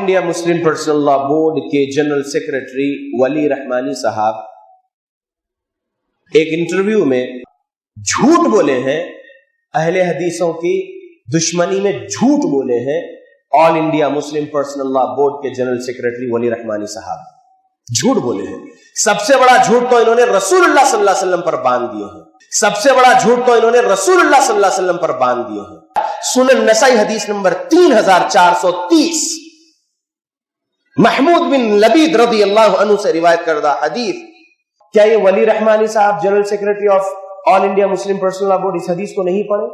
India Muslim personal law board के general secretary Wali Rahmani साहब एक इंटरव्यू में झूठ बोले हैं, अहले हदीसों की दुश्मनी में झूठ बोले हैं all India Muslim personal law board के जनरल सेक्रेटरी वली रहमानी साहब झूठ बोले हैं। सबसे बड़ा झूठ तो इन्होंने रसूलुल्लाह सल्लल्लाहु अलैहि वसल्लम पर बांध दिए हैं। सबसे बड़ा झूठ तो इन्होंने रसूलुल्लाह सल्लल्लाहु अलैहि वसल्लम पर बांध दिए हैं। सुनन नसाई हदीस नंबर 3430 महमूद बिन लबीद रज़ी अल्लाह अन्हु से रिवायत करदा हदीस। क्या ये वली रहमानी साहब general secretary of all India Muslim personal law board इस हदीस को नहीं पढ़े?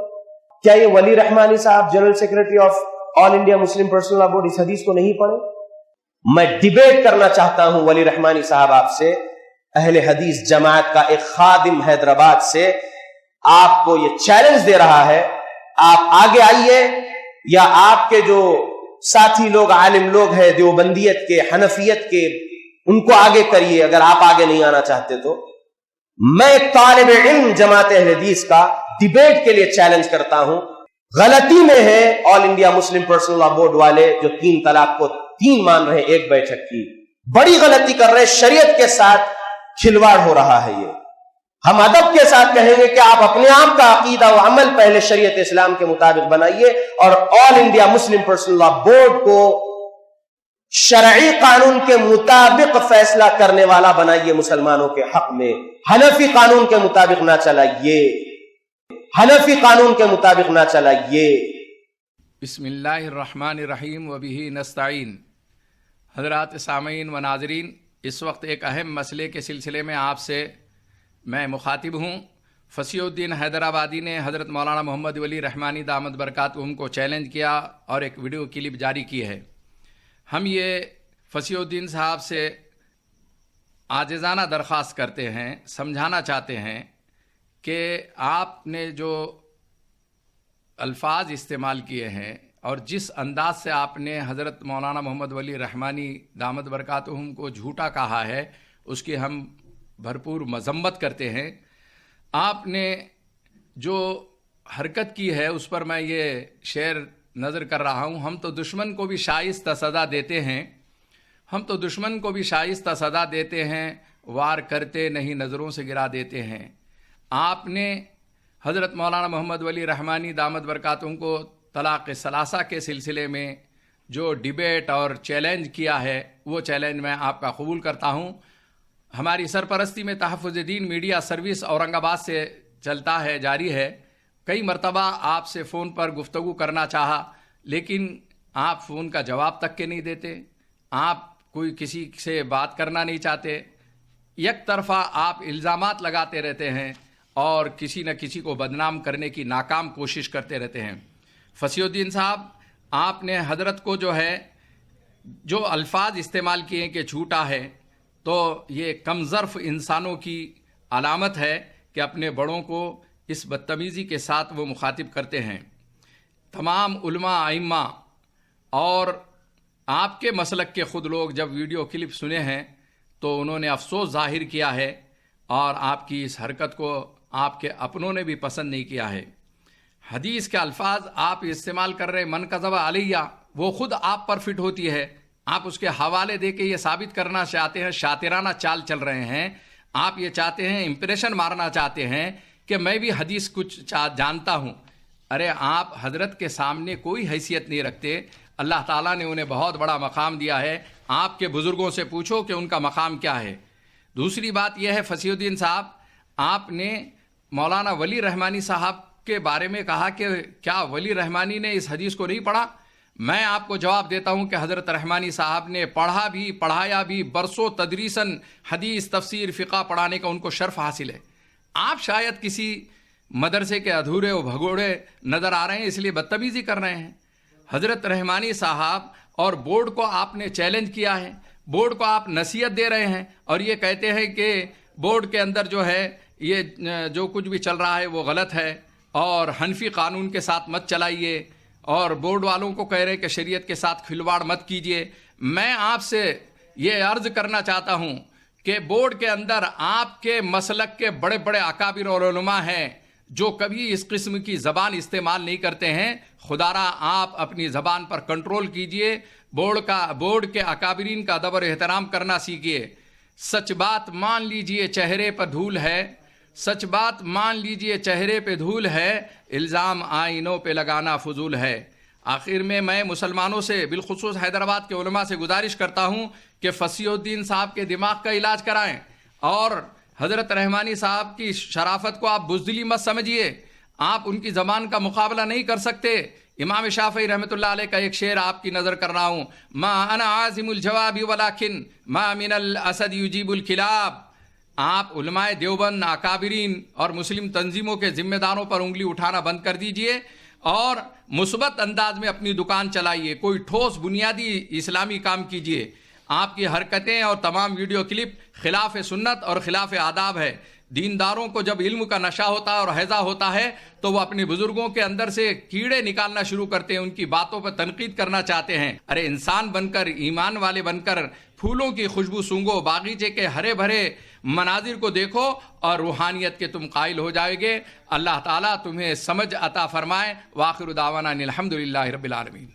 क्या ये वली रहमानी साहब general secretary of all India Muslim personal law board इस हदीस को नहीं पढ़े? मैं डिबेट करना चाहता हूं वली रहमानी साहब आपसे, अहले हदीस जमात का एक खादिम हैदराबाद से आपको यह चैलेंज दे रहा है, आप आगे आइए या आपके जो साथी लोग आलिम लोग हैं देवबंदियत के हनफियत के उनको आगे करिए। अगर आप आगे नहीं आना चाहते तो मैं एक तालिब इल्म जमात अहले हदीस का डिबेट के लिए चैलेंज करता हूं। गलती में है all India Muslim personal law board वाले जो 3 तलाक को 3 मान रहे हैं एक बैठक की, बड़ी गलती कर रहे हैं। शरीयत के साथ खिलवाड़ हो रहा है। ये हम अदब के साथ कहेंगे कि आप अपने आप का अकीदा व अमल पहले शरीयत इस्लाम के मुताबिक बनाइए और all India Muslim personal law board को शरई कानून के मुताबिक फैसला करने वाला बनाइए मुसलमानों के हक में। हनफी कानून के मुताबिक ना चलाइए, हनफी कानून के मुताबिक ना चलाइए। बिस्मिल्लाहिर्रहमानिर्रहीम व बिही नस्तईन। हज़रात सामीन व नाज़रीन, इस वक्त एक अहम मसले के सिलसिले में आपसे मैं मुखातिब हूँ। फसीउद्दीन हैदराबादी ने हज़रत मौलाना मोहम्मद वली रहमानी दामद बरकातुहुम को चैलेंज किया और एक वीडियो क्लिप जारी की है। हम ये फसीउद्दीन साहब से आजिज़ाना दरख्वास्त करते हैं, समझाना चाहते हैं कि आपने जो अल्फाज इस्तेमाल किए हैं और जिस अंदाज से आपने हज़रत मौलाना मोहम्मद वली रहमानी दामद बरकातुहुम को झूठा कहा है, उसकी हम भरपूर मजम्मत करते हैं। आपने जो हरकत की है उस पर मैं ये शेर नज़र कर रहा हूँ। हम तो दुश्मन को भी शाइस्ता सज़ा देते हैं, हम तो दुश्मन को भी शाइस्ता सज़ा देते हैं, वार करते नहीं नज़रों से गिरा देते हैं। आपने हज़रत मौलाना मोहम्मद वली रहमानी दामद बरकातुहुम को तलाक़ सलासा के सिलसिले में जो डिबेट और चैलेंज किया है, वो चैलेंज मैं आपका कबूल करता हूँ। हमारी सरपरस्ती में तहफ़्फ़ुज़ दीन मीडिया सर्विस औरंगाबाद से चलता है, जारी है। कई मरतबा आपसे फ़ोन पर गुफ्तगू करना चाहा, लेकिन आप फ़ोन का जवाब तक के नहीं देते, आप कोई किसी से बात करना नहीं चाहते, एक तरफ़ा आप इल्ज़ामात लगाते रहते हैं और किसी न किसी को बदनाम करने की नाकाम कोशिश करते रहते हैं। फसीउद्दीन साहब, आपने हज़रत को जो है जो अल्फाज इस्तेमाल किए कि झूठा है, तो ये कमज़र्फ़ इंसानों की अलामत है कि अपने बड़ों को इस बदतमीज़ी के साथ वो मुखातिब करते हैं। तमाम उलमा आइम्मा और आपके मसलक के ख़ुद लोग जब वीडियो क्लिप सुने हैं तो उन्होंने अफसोस ज़ाहिर किया है और आपकी इस हरकत को आपके अपनों ने भी पसंद नहीं किया है। हदीस के अल्फाज आप इस्तेमाल कर रहे मन कज़बा अलैया, वो ख़ुद आप पर फिट होती है। आप उसके हवाले दे के ये साबित करना चाहते हैं, शातिराना चाल चल रहे हैं। आप ये चाहते हैं, इम्प्रेशन मारना चाहते हैं कि मैं भी हदीस कुछ जानता हूँ। अरे आप हज़रत के सामने कोई हैसियत नहीं रखते। अल्लाह ताला ने उन्हें बहुत बड़ा मकाम दिया है। आपके बुज़ुर्गों से पूछो कि उनका मकाम क्या है। दूसरी बात यह है फसीउद्दीन साहब, आपने मौलाना वली रहमानी साहब के बारे में कहा कि क्या वली रहमानी ने इस हदीस को नहीं पढ़ा। मैं आपको जवाब देता हूं कि हज़रत रहमानी साहब ने पढ़ा भी, पढ़ाया भी, बरसों तदरीसन हदीस तफसीर फ़िक़ा पढ़ाने का उनको शर्फ हासिल है। आप शायद किसी मदरसे के अधूरे व भगोड़े नज़र आ रहे हैं, इसलिए बदतमीज़ी कर रहे हैं। हज़रत रहमानी साहब और बोर्ड को आपने चैलेंज किया है, बोर्ड को आप नसीहत दे रहे हैं और ये कहते हैं कि बोर्ड के अंदर जो है ये जो कुछ भी चल रहा है वो गलत है और हनफी कानून के साथ मत चलाइए और बोर्ड वालों को कह रहे हैं कि शरीयत के साथ खिलवाड़ मत कीजिए। मैं आपसे ये अर्ज़ करना चाहता हूँ कि बोर्ड के अंदर आपके मसलक के बड़े बड़े अकाबिर और उलमा हैं, جو کبھی اس قسم کی زبان استعمال نہیں کرتے ہیں، خدارا آپ اپنی زبان پر کنٹرول کیجئے، بورڈ کے اکابرین کا ادب اور احترام کرنا سیکھیے. سچ بات مان لیجئے چہرے پر دھول ہے، سچ بات مان لیجئے چہرے پہ دھول ہے، الزام آئینوں پہ لگانا فضول ہے. آخر میں مسلمانوں سے بالخصوص حیدرآباد کے علماء سے گزارش کرتا ہوں کہ فصیح الدین صاحب کے دماغ کا علاج کرائیں، اور حضرت رحمانی صاحب کی شرافت کو آپ بزدلی مت سمجھیے. آپ ان کی زبان کا مقابلہ نہیں کر سکتے. امام شافعی رحمۃ اللہ علیہ کا ایک شعر آپ کی نظر کر رہا ہوں: ما انا عازم الجواب ولکن ما من الاسد یجیب الکلاب. آپ علماء دیوبند، اکابرین اور مسلم تنظیموں کے ذمہ داروں پر انگلی اٹھانا بند کر دیجئے اور مثبت انداز میں اپنی دکان چلائیے. کوئی ٹھوس بنیادی اسلامی کام کیجئے. آپ کی حرکتیں اور تمام ویڈیو کلپ خلاف سنت اور خلاف آداب ہے. دینداروں کو جب علم کا نشہ ہوتا ہے اور ہیضہ ہوتا ہے تو وہ اپنے بزرگوں کے اندر سے کیڑے نکالنا شروع کرتے ہیں، ان کی باتوں پر تنقید کرنا چاہتے ہیں. ارے انسان بن کر، ایمان والے بن کر پھولوں کی خوشبو سونگو، باغیچے کے ہرے بھرے مناظر کو دیکھو اور روحانیت کے تم قائل ہو جائے گے. اللہ تعالیٰ تمہیں سمجھ عطا فرمائے. وآخر دعوانا ان الحمدللہ رب العالمین.